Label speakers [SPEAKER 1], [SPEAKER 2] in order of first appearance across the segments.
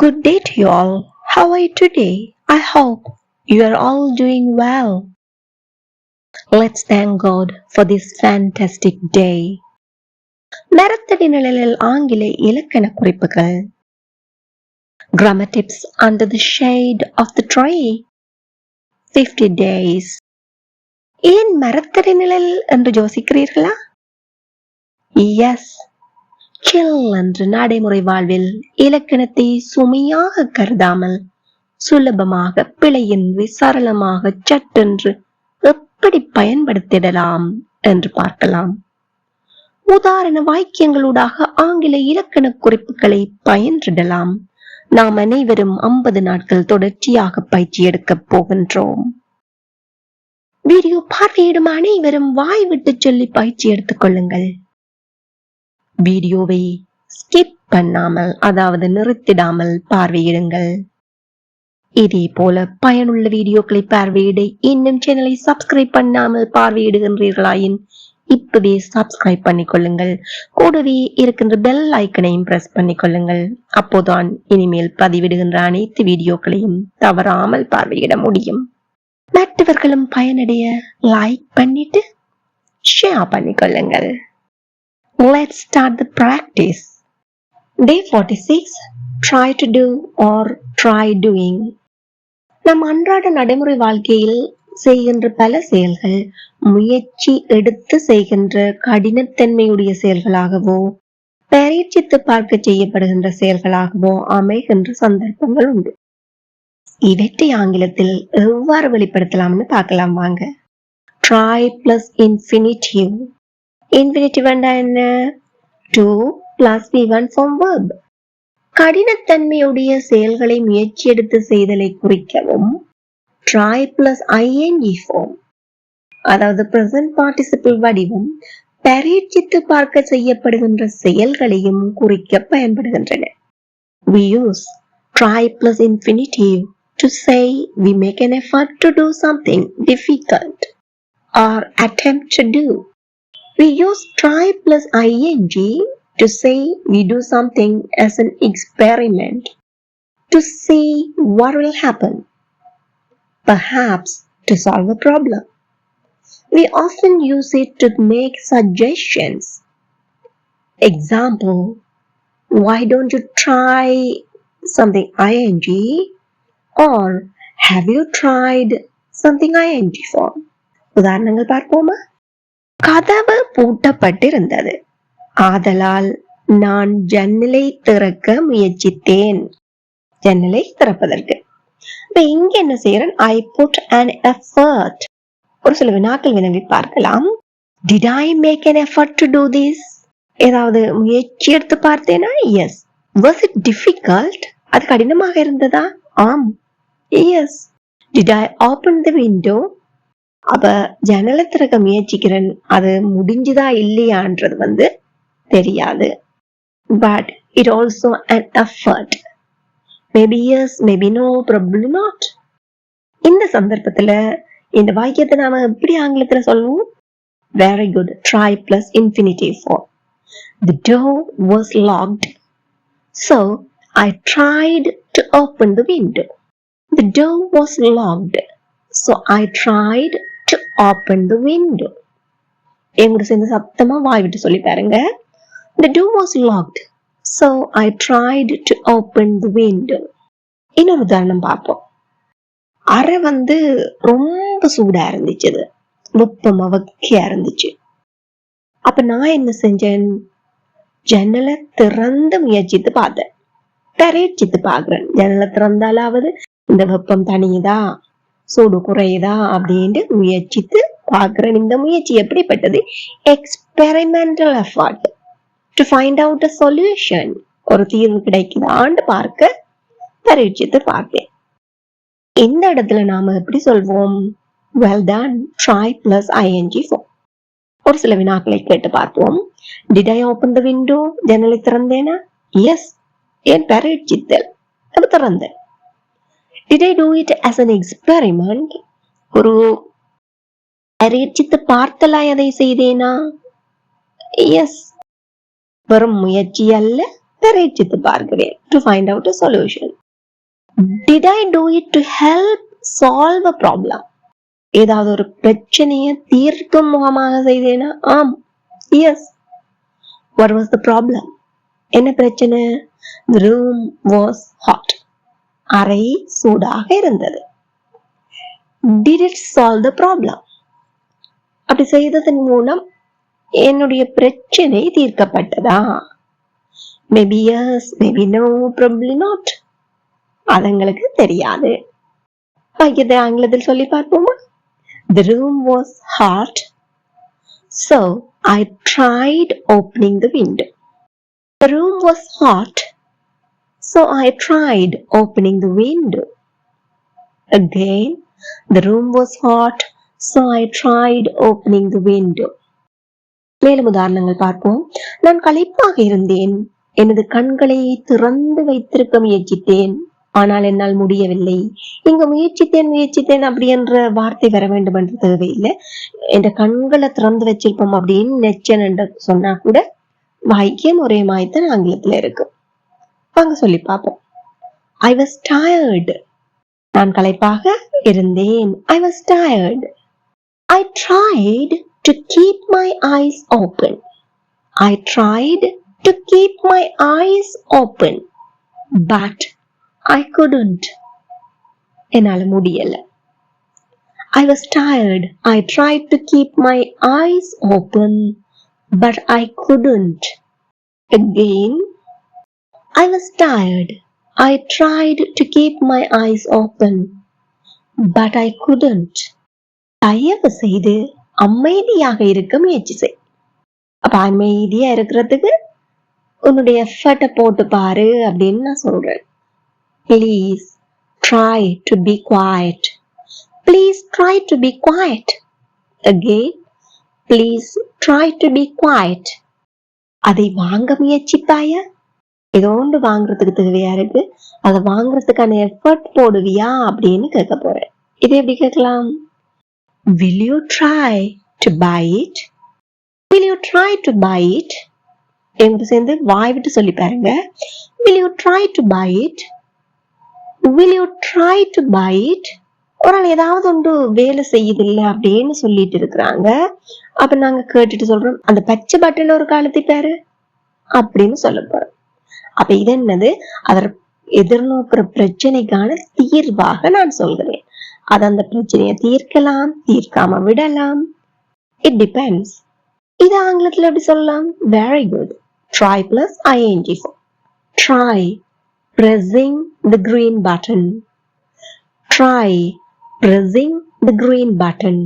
[SPEAKER 1] Good day to you all. How are you today? I hope you are all doing well. Let's thank God for this fantastic day. மரத்தடி நிழலில் ஆங்கில இலக்கண குறிப்புகள். Grammar tips under the shade of the tree. 50 days. ஏன் மரத்தடி நிழல் என்று யோசிக்கிறீர்களா? Yes. சில் என்று நடைமுறை வாழ்வில் இலக்கணத்தை சுமையாக கருதாமல் சுலபமாக பிழையின்றி சரளமாக சட்டென்று எப்படி பயன்படுத்திடலாம் என்று பார்க்கலாம். உதாரண வாக்கியங்களூடாக ஆங்கில இலக்கண குறிப்புகளை பயின்றிடலாம். நாம் அனைவரும் 50 நாட்கள் தொடர்ச்சியாக பயிற்சி எடுக்கப் போகின்றோம். வீடியோ பார்வையிடும் அனைவரும் வாய் விட்டு சொல்லி பயிற்சி எடுத்துக் கொள்ளுங்கள். வீடியோவை ஸ்கிப் பண்ணாமல், அதாவது நிறுத்திடாமல் பார்வையிடுங்கள். இதே போல பயனுள்ள வீடியோக்களை பார்வையிட இன்னும் சேனலை சப்ஸ்கிரைப் பண்ணாமல் பார்வையிடுகின்றீர்களாயின் இப்பவே சப்ஸ்கிரைப் பண்ணிக்கொள்ளுங்கள். கூடவே இருக்கின்ற பெல் ஐக்கனையும் பிரஸ் பண்ணிக்கொள்ளுங்கள். அப்போதான் இனிமேல் பதிவிடுகின்ற அனைத்து வீடியோக்களையும் தவறாமல் பார்வையிட முடியும். மற்றவர்களும் பயனடைய லைக் பண்ணிட்டு share பண்ணிக்கொள்ளுங்கள். Let's start the practice. Day 46. Try to do or try doing. நம் அன்றாட நடைமுறை வாழ்க்கையில் செய்கின்ற பல செயல்கள் முயற்சி எடுத்து செய்கின்ற கடினத்தன்மையுடைய செயல்களாகவோ பரீட்சித்து பார்க்க செய்யப்படுகின்ற செயல்களாகவோ அமைகின்ற சந்தர்ப்பங்கள் உண்டு. இவற்றை ஆங்கிலத்தில் எவ்வாறு வெளிப்படுத்தலாம்னு பார்க்கலாம் வாங்க. Try plus infinitive. Infinitive என்ன? To plus V1 form verb. கடினத்தன்மையுடைய செயல்களை முயற்சி எடுத்து செய்தலை குறிக்கவும் try plus ing form, அதாவது present participle வடிவம் பரீட்சித்து பார்க்க செய்யப்படுகின்ற செயல்களையும் குறிக்க பயன்படுகின்றன. We use try plus infinitive to say we make an effort to do something difficult or attempt to do. We use try plus ing to say we do something as an experiment to see what will happen, perhaps to solve a problem. We often use it to make suggestions. Example, why don't you try something ing, or have you tried something ing form? உதாரணங்கள் பார்ப்போமா? கதவு பூட்டப்பட்டிருந்தது, ஆதலால் நான் ஜன்னலை திறக்க முயற்சித்தேன். ஜன்னலை திறப்பதற்கு இங்க என்ன செய்யறேன்? I put an effort. ஒரு சில வினாக்கள் வினவி பார்க்கலாம். Did I make an effort to do this? ஏதாவது முயற்சி எடுத்து பார்த்தேனா? Yes. Was it difficult? அது கடினமாக இருந்ததா? ஆம். Yes. Did I open the window? அப்ப ஜன்னலை திறக்க முயற்சிக்கிறேன், அது முடிஞ்சுதா இல்லையான்றது தெரியாது. But it also an effort. Maybe yes, maybe no, probably not. இந்த சந்தர்ப்பத்துல இந்த வாக்கியத்தை நாம எப்படி ஆங்கிலத்துல சொல்லுவோம்? Very good. Try plus infinitive form. The door was locked, so I tried to open the window. The door was locked, so I tried to open the window. எங்கூட சேர்ந்து சத்தமா வாய் விட்டு சொல்லி பாருங்க. The door was locked, so I tried to open the window. இன்னொரு உதாரணம் பார்ப்போம். அறை ரொம்ப சூடா இருந்துச்சு, வெப்பமா வக்கையா இருந்துச்சு. அப்ப நான் என்ன செஞ்சேன்? ஜன்னலை திறந்து முயற்சித்து பார்த்தேன், பரீட்சித்து பார்க்கிறேன். ஜன்னலை திறந்தாலாவது இந்த வெப்பம் தனியுதா, சூடு குறையுதா அப்படின்ட்டு முயற்சித்து பார்க்கிறேன். இந்த முயற்சி எப்படிப்பட்டது? Experimental effort to find out a solution. ஒரு தீர்வு கிடைக்குதான்னு பார்க்க பரீட்சித்து பார்த்தேன். இந்த இடத்துல நாம எப்படி சொல்வோம்? Well done. Try plus ing form. ஒரு சில வினாக்களை கேட்டு பார்ப்போம். Did I open the window? ஜன்னலை திறந்தேனா? Yes. ஏன் பரீட்சித்தல்? அது திறந்தேன். Did I do it as an experiment? ஒரு பரீட்சித்து பார்த்தலாய் அதை செய்தேனா? Yes. வெறும் முயற்சி அல்ல, பரீட்சித்து பார்க்கிறேன். To find out a solution. Did I do it to help solve a problem? ஏதாவது ஒரு பிரச்சனையை தீர்க்கும் முகமாக செய்தேனா? ஆம். Yes. What was the problem? என்ன பிரச்சனை? The room was hot. அறை சூடாக இருந்தது. Did it solve the problem? அப்படி செய்ததன் மூலம் என்னுடைய பிரச்சனை தீர்க்கப்பட்டதா? Maybe yes, maybe no, probably not. அது எங்களுக்கு தெரியாது. இதை ஆங்கிலத்தில் சொல்லி பார்ப்போமா? The room was hot, so I tried opening the window. The room was hot, so I tried opening the window. Again, the room was hot, so I tried opening the window. மேலும் உதாரணங்கள் பார்ப்போம். நான் களைப்பாக இருந்தேன். எனது கண்களை திறந்து வைத்திருக்க முயற்சித்தேன். ஆனால் என்னால் முடியவில்லை. இங்க முயற்சித்தேன் அப்படி என்ற வார்த்தை வர வேண்டும் என்று தேவையில்லை. என்ற கண்களை திறந்து வச்சிருப்போம் அப்படின்னு நெச்சன் என்று சொன்னா கூட வாக்கியம் ஒரே மாய்த்தான் ஆங்கிலத்துல இருக்கு. வாங்க சொல்லி பார்ப்போம். I was tired. நான் களைப்பாக இருந்தேன். I was tired. I tried to keep my eyes open. I tried to keep my eyes open, but I couldn't. என்னால முடியல. I was tired. I tried to keep my eyes open, but I couldn't. Again, I was tired. I tried to keep my eyes open, but I couldn't. தயவு செய்து அமைதியாக இருக்க முயற்சி செய். அப்ப அமைதியா இருக்கிறதுக்கு உன்னுடைய எஃபர்ட்டை போட்டு பாரு அப்படின்னு நான் சொல்றேன். Please try to be quiet. Please try to be quiet. Again, please try to be quiet. அதை வாங்க முயற்சிப்பாயா? ஏதோ ஒன்று வாங்குறதுக்கு தேவையா இருக்கு, அதை வாங்குறதுக்கான எஃபர்ட் போடுவியா அப்படின்னு கேட்க போறேன். இது எப்படி கேட்கலாம்? Will you try to buy it? Will you try to buy it? எங்க சேர்ந்து வாய் விட்டு சொல்லி பாருங்க. Will you try to buy it? Will you try to buy it? ஒரு ஆள் ஏதாவது ஒன்று வேலை செய்யுதில்லை அப்படின்னு சொல்லிட்டு இருக்கிறாங்க. அப்ப நாங்க கேட்டுட்டு சொல்றோம், அந்த பச்சை பட்டன் ஒரு காலத்தை பாரு அப்படின்னு சொல்ல போறோம். அப்ப இது என்னது? அதர் எதிர்நோக்கிற பிரச்சனைக்கான தீர்வாக நான் சொல்கிறேன். அது அந்த பிரச்சனையை தீர்க்கலாம், தீர்க்காம விடலாம். It depends. இது ஆங்கிலத்துல எப்படி சொல்லலாம்? Very good. Try plus ing form. Try pressing the green button. Try pressing the green button.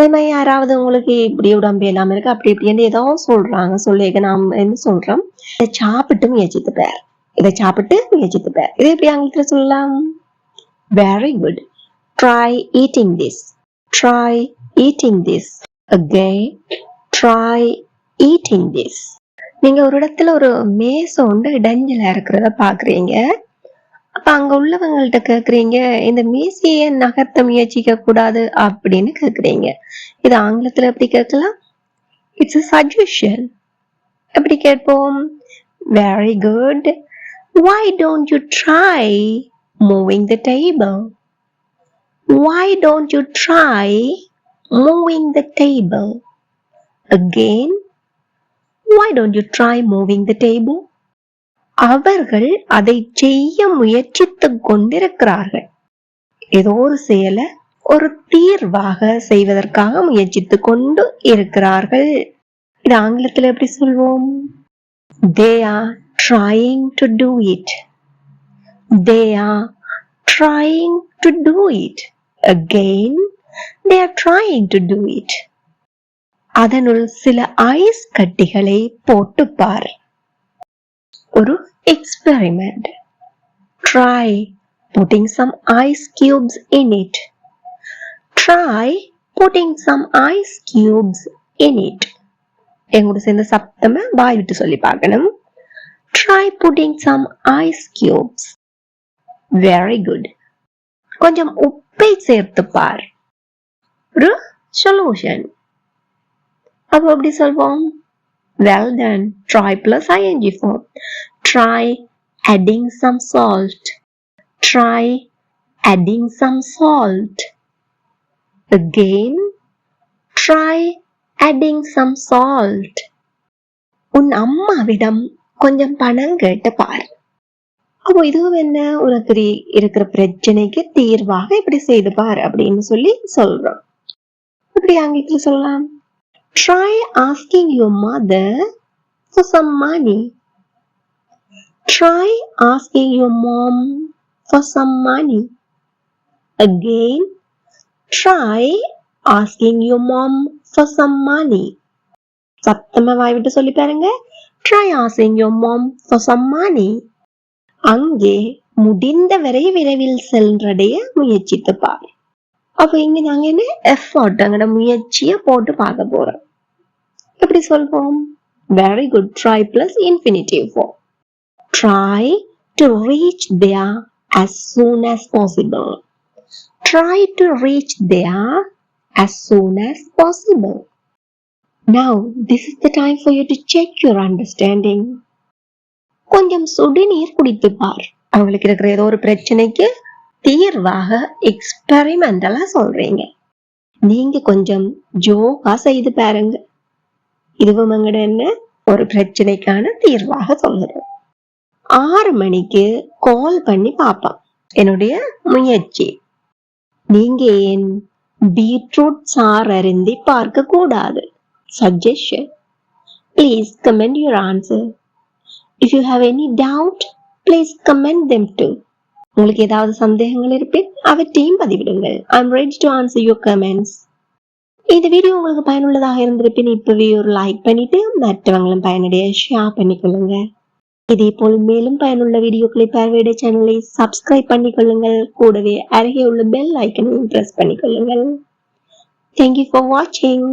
[SPEAKER 1] அதே யாராவது உங்களுக்கு இப்படி உடம்பு இல்லாம இருக்கு அப்படி இப்படின்னு ஏதோ சொல்றாங்க, சொல்லிக்க நாம் என்ன சொல்றோம்? இதை சாப்பிட்டு முயற்சித்து பேர். இதை சாப்பிட்டு முயற்சித்து பேர். இதை எப்படி ஆங்கிலத்துல சொல்லலாம்? Very good. Try eating this. Try eating this. Again, try eating this. நீங்க ஒரு இடத்துல ஒரு மேசை ஒன்று இடைஞ்சலா இருக்கிறத பாக்குறீங்க. அப்ப அங்க உள்ளவங்கள்ட்ட கேக்குறீங்க, இந்த மேசையை நகர்த்த முயற்சிக்க கூடாது அப்படின்னு கேக்குறீங்க. இது ஆங்கிலத்துல எப்படி கேட்கலாம்? It's a suggestion. எப்படி கேட்போம்? Very good. Why don't you try moving the table? Why don't you try moving the table? Again, why don't you try moving the table? அவர்கள் அதை செய்ய முயற்சித்துக் கொண்டிருக்கிறார்கள். ஏதோ ஒரு செயலை ஒரு தீர்வாக செய்வதற்காக முயற்சித்துக் கொண்டு இருக்கிறார்கள். இது ஆங்கிலத்தில் எப்படி சொல்வோம்? They are trying to do it. They are trying to do it. Again, they are trying to do it. அதனுள் சில ஐஸ் கட்டிகளை போட்டு பார். ஒரு experiment. Try putting some ice cubes in it. Try putting some ice cubes in it. எங்கூட சேர்ந்த சப்தமா வாய் விட்டு சொல்லி பார்க்கணும். Try putting some ice cubes. Very good. கொஞ்சம் உப்பை சேர்த்து பார். ஒரு solution. அப்ப எப்படி சொல்வோம்? Well done. Try plus ing form. Try adding some salt. Try adding some salt. Again, try adding some salt. உன் அம்மாவிடம் கொஞ்சம் பணம் கேட்டு பார். அப்போ இதுவும் என்ன, உனக்கு இருக்கிற பிரச்சனைக்கு தீர்வாக இப்படி செய்து பார் அப்படின்னு சொல்லி சொல்றோம். இப்படி ஆங்கிலத்தில் சொல்லலாம். Try asking your mother for some money. Try asking your mom for some money. Again, try asking your mom for some money. சத்தமா வாய் விட்டு சொல்லி பாருங்க. Try asking your mom for some money. அங்கே முடிந்தவரை விரைவில் சென்றடைய முயற்சித்து பார். அப்ப இங்க நாங்க என்ன எஃபர்ட், அங்கட முயற்சியை போட்டு பார்க்க போறோம். எப்படி சொல்வோம்? Very good. Try plus infinitive form. Try to reach there as soon as possible. Try to reach there as soon as possible. Now, this is the time for you to check your understanding. கொஞ்சம் சுடுநீர் குடித்து பார். அவங்களுக்கு இருக்கிற ஏதோ ஒரு பிரச்சனைக்கு தீர்வாக எக்ஸ்பெரிமெண்டலா சொல்றீங்க. நீங்க கொஞ்சம் ஜோகா செய்து பாருங்க. இதுவும் அங்கட என்ன, ஒரு பிரச்சனைக்கான தீர்வாக சொல்கிறோம். 6 மணிக்கு கால் பண்ணி பாப்போம். என்னுடைய முயற்சி. நீங்க ஏன் பீட்ரூட் சாறு அருந்தி பார்க்க கூடாது? Suggestion. Please comment your answer. If you have any doubt, please comment them too. உங்களுக்கு ஏதாவது சந்தேகங்கள் இருப்பின் அவற்றையும் பதிவிடுங்கள். I'm ready to answer your comments. இந்த வீடியோ உங்களுக்கு பயனுள்ளதாக இருந்திருப்பின் இப்பவே ஒரு லைக் பண்ணிட்டு மற்றவங்களும் பயனடைய ஷேர் பண்ணிக்கொள்ளுங்க. இதே போல் மேலும் பயனுள்ள வீடியோக்களை பார்வையிட சேனலை சப்ஸ்கிரைப் பண்ணிக்கொள்ளுங்கள். கூடவே அருகே உள்ள பெல் ஐக்கனையும் பிரஸ் பண்ணிக்கொள்ளுங்கள். Thank you for watching.